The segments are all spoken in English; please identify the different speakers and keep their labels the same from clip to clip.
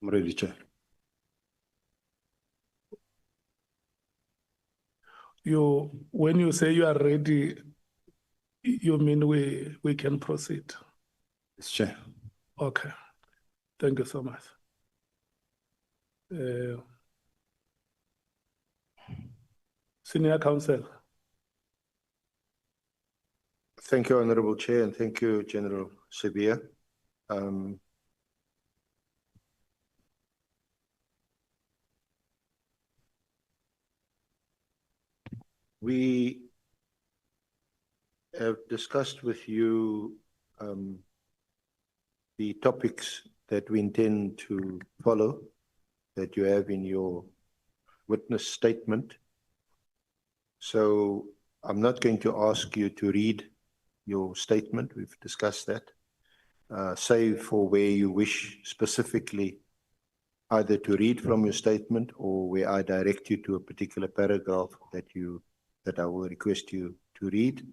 Speaker 1: I'm ready, Chair.
Speaker 2: When you say you are ready, you mean we can proceed?
Speaker 1: Yes, Chair.
Speaker 2: Okay. Thank you so much. Senior Counsel.
Speaker 3: Thank you, Honourable Chair, and thank you, General Sibiya. We have discussed with you the topics that we intend to follow, that you have in your witness statement. So I'm not going to ask you to read your statement. We've discussed that, save for where you wish specifically either to read from your statement or where I direct you to a particular paragraph that I will request you to read.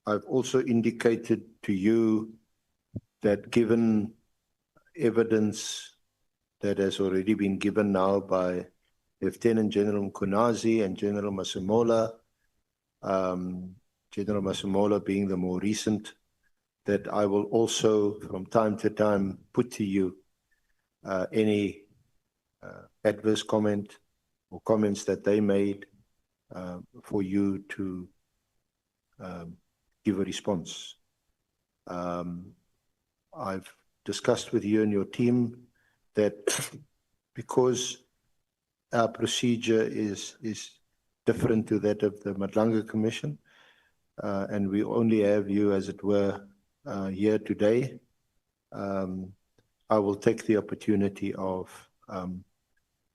Speaker 3: I've also indicated to you that given evidence that has already been given now by Lieutenant General Mkunazi and General Masemola, General Masemola being the more recent, that I will also from time to time put to you any adverse comment or comments that they made for you to give a response. I've discussed with you and your team that because our procedure is different to that of the Madlanga Commission, and we only have you, as it were, here today, I will take the opportunity of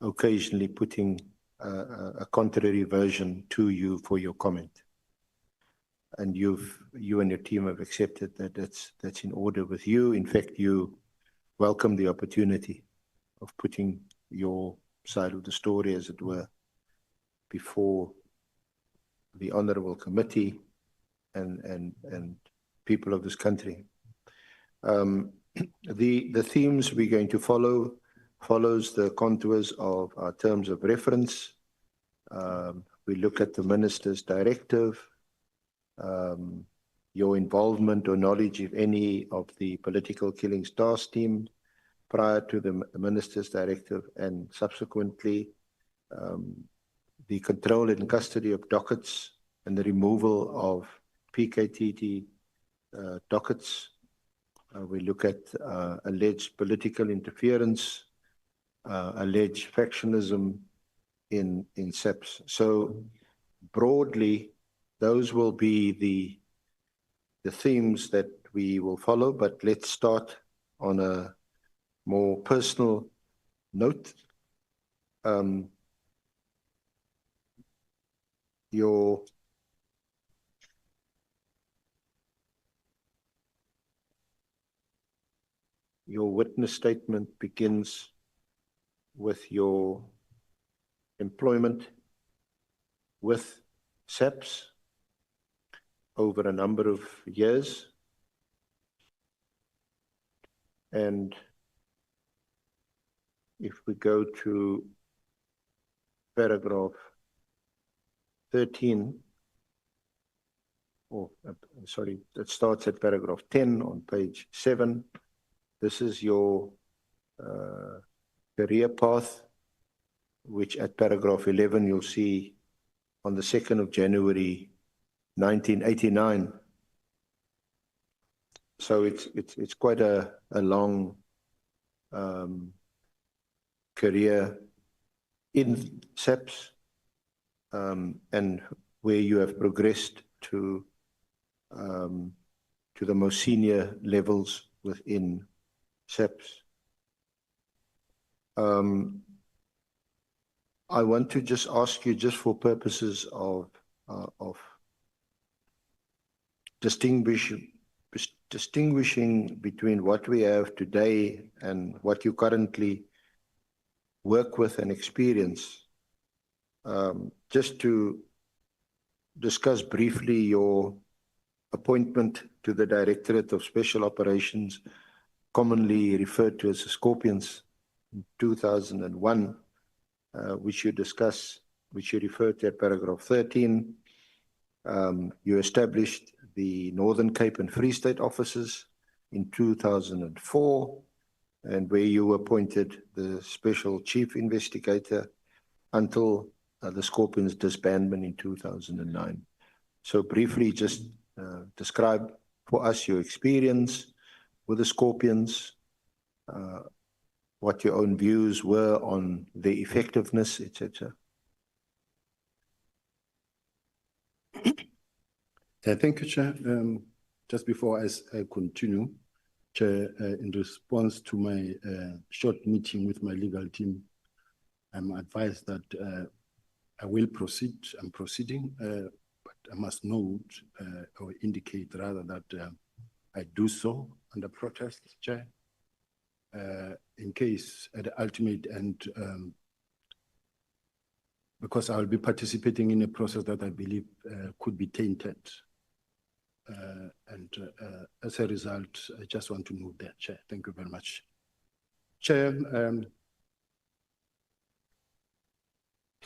Speaker 3: occasionally putting a contrary version to you for your comment. And you and your team have accepted that that's in order with you. In fact, you welcome the opportunity of putting your side of the story, as it were, before the Honourable Committee and people of this country. The themes we're going to follows the contours of our terms of reference. We look at the Minister's directive, your involvement or knowledge, if any, of the political killings task team prior to the Minister's directive, and subsequently the control and custody of dockets and the removal of PKTT dockets. We look at alleged political interference, alleged factionism in Saps. So broadly, those will be the themes that we will follow, but let's start on a more personal note. Your witness statement begins with your employment with Saps over a number of years, and if we go to paragraph 13, it starts at paragraph 10 on page 7. This is your career path, which at paragraph 11 you'll see on the 2nd of January 1989. So it's quite a long career in Saps, and where you have progressed to the most senior levels within Saps. I want to just ask you, just for purposes of distinguishing between what we have today and what you currently work with and experience, just to discuss briefly your appointment to the Directorate of Special Operations, commonly referred to as the Scorpions. 2001, which you discuss, which you refer to at paragraph 13. You established the Northern Cape and Free State offices in 2004, and where you appointed the special chief investigator until the Scorpions disbandment in 2009. So briefly, just describe for us your experience with the Scorpions, what your own views were on the effectiveness, etc.
Speaker 1: Thank you, Chair. Just before I continue, Chair, in response to my short meeting with my legal team, I'm advised that I will proceed. I'm proceeding, but I must note or indicate rather that I do so under protest, Chair, in case at the ultimate end, because I will be participating in a process that I believe could be tainted. And as a result, I just want to note that, Chair. Thank you very much. Chair,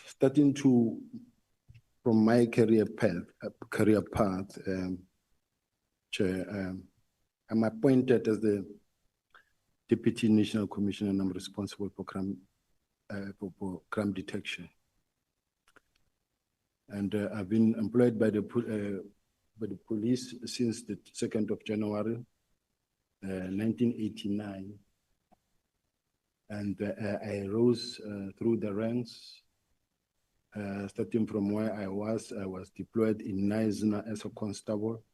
Speaker 1: starting from my career path, Chair, I'm appointed as the Deputy National Commissioner and I'm responsible for crime detection. And I've been employed by the police since the 2nd of January, 1989. And I rose through the ranks, starting from where I was deployed in Knysna as a constable.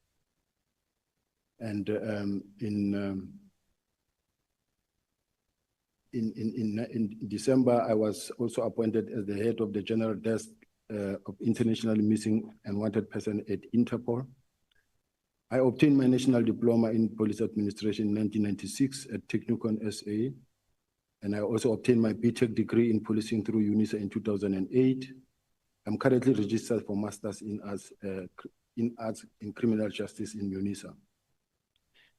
Speaker 1: And in December, I was also appointed as the head of the General Desk of Internationally Missing and Wanted Person at Interpol. I obtained my national diploma in police administration in 1996 at Technikon SA, and I also obtained my BTech degree in policing through UNISA in 2008. I'm currently registered for Masters in Arts in Criminal Justice in UNISA.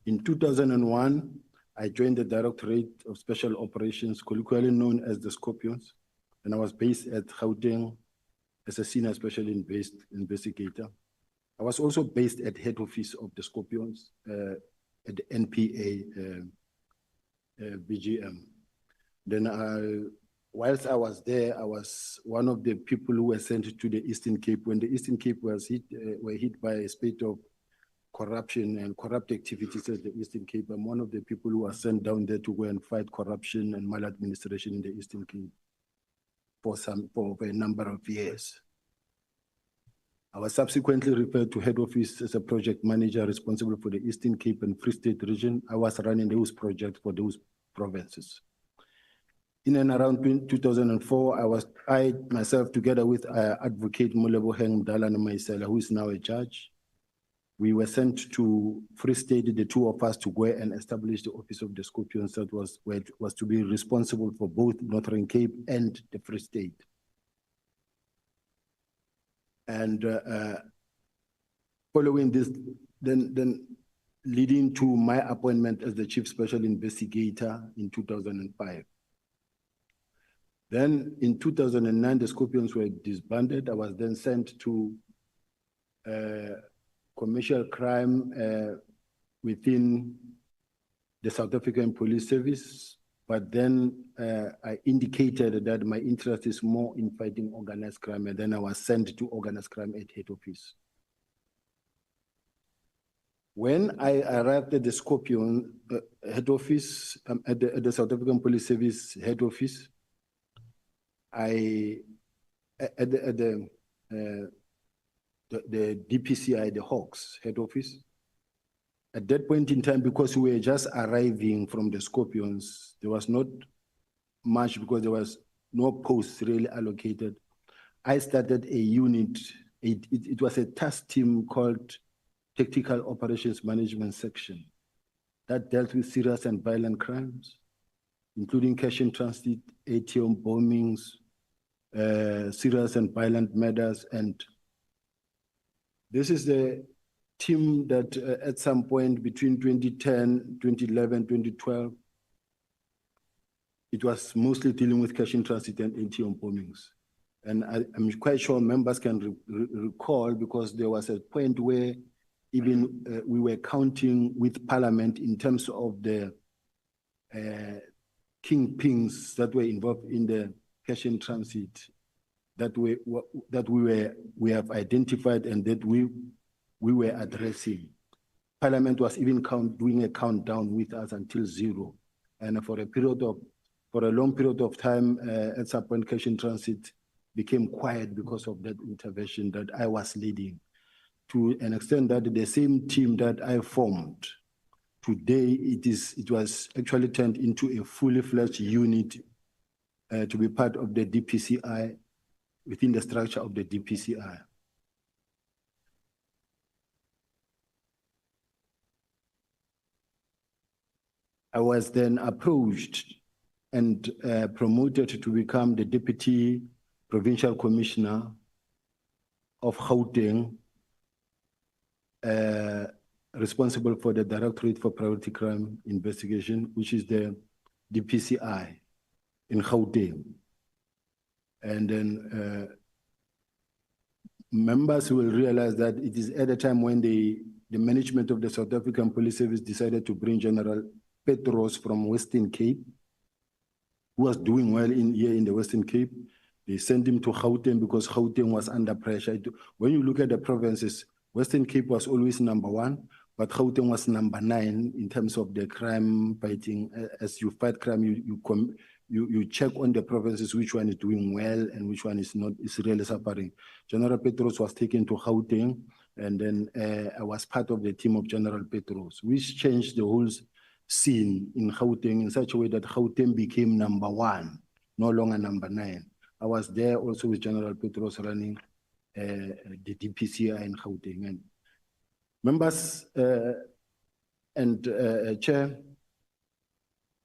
Speaker 1: In 2001, I joined the Directorate of Special Operations, colloquially known as the Scorpions, and I was based at Gauteng as a senior special investigator. I was also based at head office of the Scorpions at the NPA BGM. Then whilst I was there, I was one of the people who were sent to the Eastern Cape when the Eastern Cape was were hit by a spate of corruption and corrupt activities at the Eastern Cape. I'm one of the people who were sent down there to go and fight corruption and maladministration in the Eastern Cape for a number of years. I was subsequently referred to head office as a project manager responsible for the Eastern Cape and Free State region. I was running those projects for those provinces. In and around 2004, I myself, together with Advocate Moleboheng Mdala-Maisela, who is now a judge, we were sent to Free State, the two of us, to go and establish the office of the Scorpions that was to be responsible for both Northern Cape and the Free State. And following this, then leading to my appointment as the Chief Special Investigator in 2005. Then in 2009, the Scorpions were disbanded. I was then sent to commercial crime within the South African Police Service, but then I indicated that my interest is more in fighting organized crime, and then I was sent to organized crime at head office. When I arrived at the Scorpion head office, at the South African Police Service head office, at the DPCI, the Hawks head office. At that point in time, because we were just arriving from the Scorpions, there was not much because there was no posts really allocated. I started a unit. It was a task team called Tactical Operations Management Section that dealt with serious and violent crimes, including cash in transit, ATM bombings, serious and violent murders. And this is the team that at some point between 2010, 2011, 2012, it was mostly dealing with cash in transit and ATM bombings. And I'm quite sure members can recall, because there was a point where even we were counting with Parliament in terms of the kingpins that were involved in the cash in transit that we have identified and that we were addressing. Parliament was even doing a countdown with us until 0, and for a long period of time, at some point, cash in transit became quiet because of that intervention that I was leading, to an extent that the same team that I formed today, it was actually turned into a fully fledged unit to be part of the DPCI, within the structure of the DPCI. I was then approached and promoted to become the Deputy Provincial Commissioner of Gauteng, responsible for the Directorate for Priority Crime Investigation, which is the DPCI in Gauteng. And then members will realize that it is at a time when the management of the South African Police Service decided to bring General Petros from Western Cape, who was doing well here in the Western Cape. They sent him to Gauteng because Gauteng was under pressure. When you look at the provinces, Western Cape was always #1, but Gauteng was #9 in terms of the crime fighting. As you fight crime, you check on the provinces which one is doing well and which one is not, is really suffering. General Petros was taken to Gauteng, and then I was part of the team of General Petros, which changed the whole scene in Gauteng in such a way that Gauteng became #1, no longer #9. I was there also with General Petros running the DPCI in Gauteng. And members and Chair,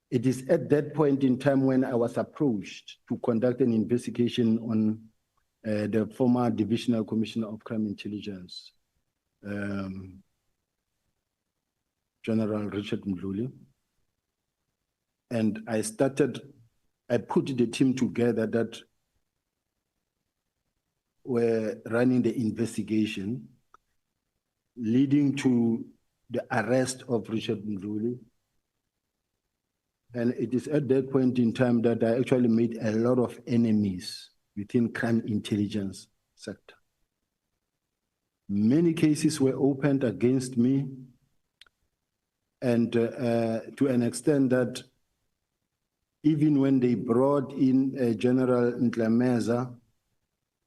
Speaker 1: it is at that point in time when I was approached to conduct an investigation on the former Divisional Commissioner of Crime Intelligence, General Richard Mdluli. And I put the team together that were running the investigation, leading to the arrest of Richard Mdluli. And it is at that point in time that I actually made a lot of enemies within crime intelligence sector. Many cases were opened against me, and to an extent that even when they brought in General Ntlemeza,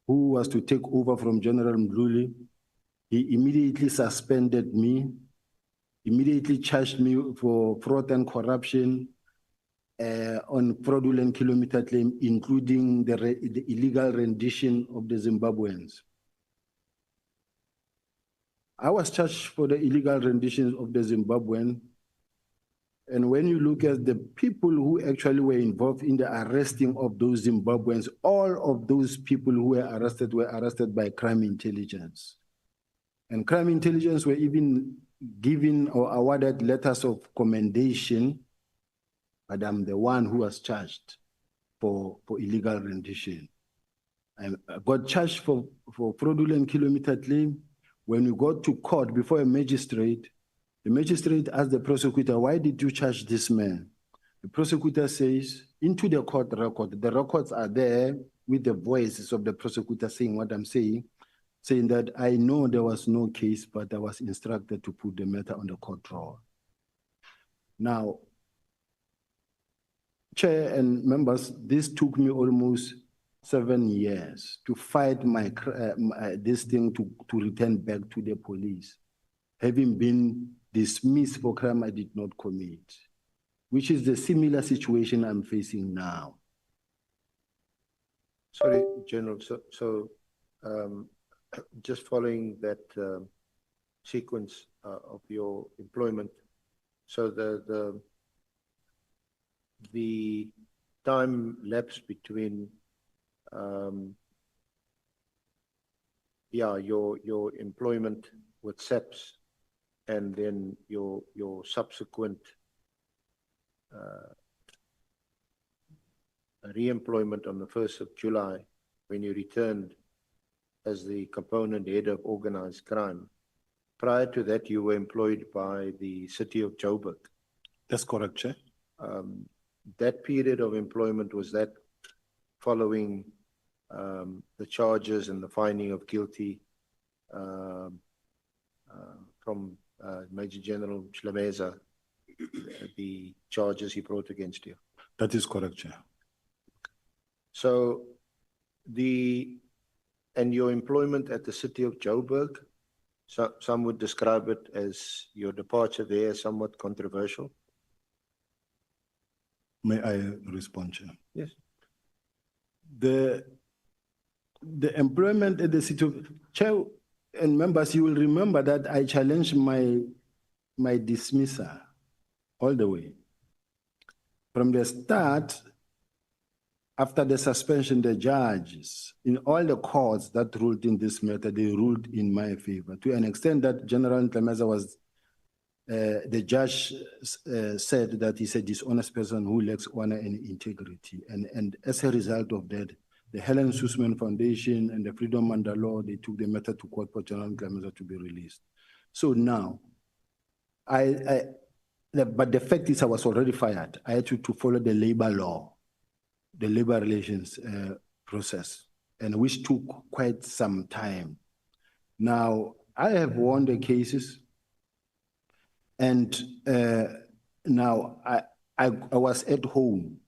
Speaker 1: who was to take over from General Mdluli, he immediately suspended me, immediately charged me for fraud and corruption on fraudulent kilometer claim, including the illegal rendition of the Zimbabweans. I was charged for the illegal rendition of the Zimbabwean. And when you look at the people who actually were involved in the arresting of those Zimbabweans, all of those people who were arrested by crime intelligence. And crime intelligence were even given or awarded letters of commendation, but I'm the one who was charged for illegal rendition. I got charged for fraudulent kilometer claim. When we got to court before a magistrate, the magistrate asked the prosecutor, "Why did you charge this man?" The prosecutor says, into the court record, the records are there with the voices of the prosecutor saying what I'm saying that I know there was no case, but I was instructed to put the matter on the court roll. Now, Chair and members, this took me almost 7 years to fight this thing to return back to the police, having been dismissed for crime I did not commit, which is the similar situation I'm facing now.
Speaker 3: Sorry, General, just following that sequence of your employment, so the time lapse between your employment with Saps and then your subsequent re-employment on the 1st of July when you returned as the component head of organized crime. Prior to that, you were employed by the city of Joburg.
Speaker 1: That's correct, Chair.
Speaker 3: That period of employment, was that following the charges and the finding of guilty from Major General Shlemeza, the charges he brought against you?
Speaker 1: That is correct, Chair.
Speaker 3: So and your employment at the city of Joburg, some would describe it as your departure there as somewhat controversial.
Speaker 1: May I respond, Chair?
Speaker 3: Yes.
Speaker 1: The employment at the city of Chair and members, you will remember that I challenged my dismissal all the way. From the start, after the suspension, the judges in all the courts that ruled in this matter, they ruled in my favor to an extent that General Shlemeza was, the judge said that he's a dishonest person who lacks honor and integrity. And as a result of that, the Helen Suzman Foundation and the Freedom Mandela, they took the matter to court for General Shlemeza to be released. So now, but the fact is I was already fired. I had to follow the labor law, the labor relations process, and which took quite some time. Now, I have won the cases, and now I was at home.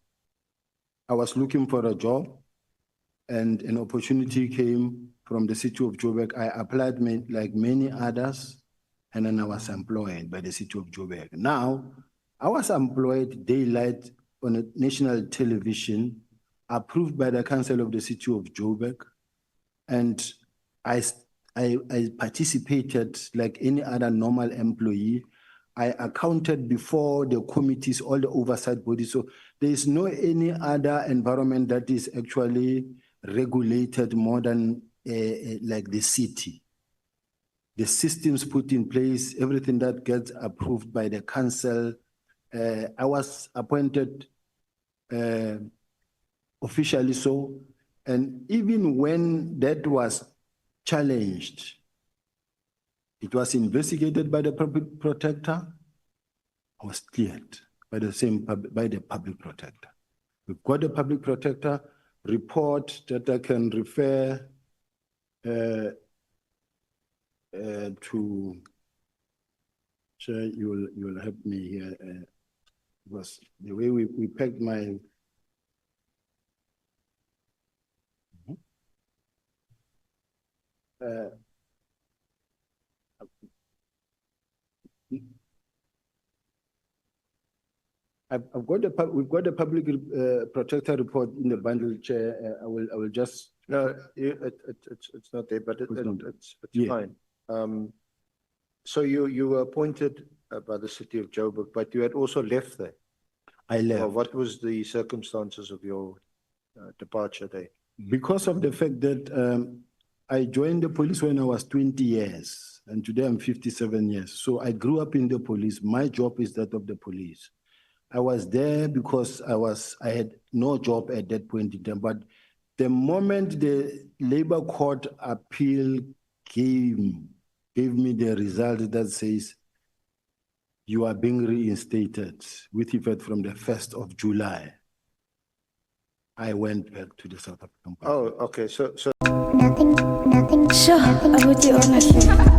Speaker 1: I was looking for a job, and an opportunity came from the city of Joburg. I applied like many others, and then I was employed by the city of Joburg. Now, I was employed daylight on a national television, approved by the council of the city of Joburg, and I participated like any other normal employee. I accounted before the committees, all the oversight bodies. So there is no any other environment that is actually regulated more than like the city. The systems put in place, everything that gets approved by the council. I was appointed officially so, and even when that was challenged, it was investigated by the public protector, I was cleared by the public protector. We've got the public protector report that I can refer to. Chair, you will help me here. Was the way we pegged my. We've got the public protector report in the bundle, Chair. I will just.
Speaker 3: No, it's not there, but it's
Speaker 1: Yeah.
Speaker 3: fine. So you were appointed by the city of Joburg, but you had also left there.
Speaker 1: I left.
Speaker 3: Well, what was the circumstances of your departure there?
Speaker 1: Because of the fact that I joined the police when I was 20 years, and today I'm 57 years. So I grew up in the police. My job is that of the police. I was there because I had no job at that point in time. But the moment the labor court appeal gave me the result that says you are being reinstated with effect from the 1st of July, I went back to the South African.
Speaker 3: Oh, okay. So
Speaker 4: Nothing. Sure, I would be honest.